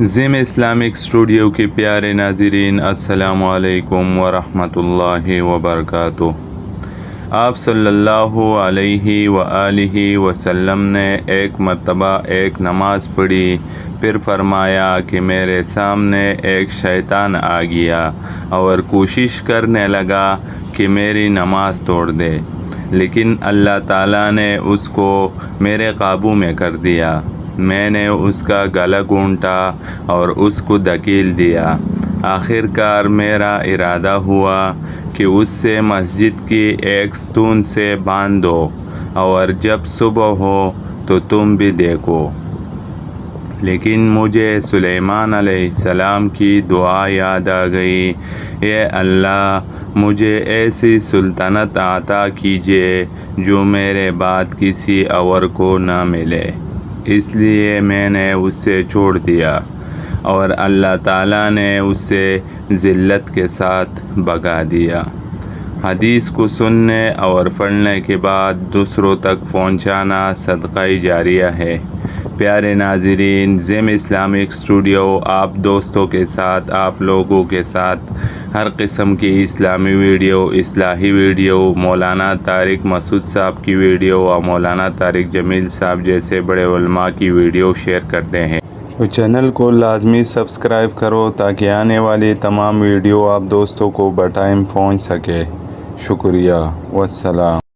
زم Islamic studio کے پیارے ناظرین، السلام علیکم ورحمۃ اللہ وبرکاتہ۔ آپ صلی اللہ علیہ وآلہ وسلم نے ایک مرتبہ ایک نماز پڑھی، پھر فرمایا کہ میرے سامنے ایک شیطان آ گیا اور کوشش کرنے لگا کہ میری نماز توڑ دے، لیکن اللہ تعالیٰ نے اس کو میرے قابو میں کر دیا۔ میں نے اس کا گلا گھونٹا اور اس کو دھکیل دیا۔ آخر کار میرا ارادہ ہوا کہ اس سے مسجد کی ایک ستون سے باندھ دو، اور جب صبح ہو تو تم بھی دیکھو۔ لیکن مجھے سلیمان علیہ السلام کی دعا یاد آ گئی، اے اللہ، مجھے ایسی سلطنت عطا کیجیے جو میرے بعد کسی اور کو نہ ملے۔ اس لیے میں نے اس سے چھوڑ دیا، اور اللہ تعالیٰ نے اسے ذلت کے ساتھ بھگا دیا۔ حدیث کو سننے اور پڑھنے کے بعد دوسروں تک پہنچانا صدقہ جاریہ ہے۔ پیارے ناظرین، زم اسلامک اسٹوڈیو آپ دوستوں کے ساتھ، آپ لوگوں کے ساتھ ہر قسم کی اسلامی ویڈیو، اصلاحی ویڈیو، مولانا طارق مسعود صاحب کی ویڈیو اور مولانا طارق جمیل صاحب جیسے بڑے علماء کی ویڈیو شیئر کرتے ہیں۔ تو چینل کو لازمی سبسکرائب کرو تاکہ آنے والی تمام ویڈیو آپ دوستوں کو بٹائم پہنچ سکے۔ شکریہ، والسلام۔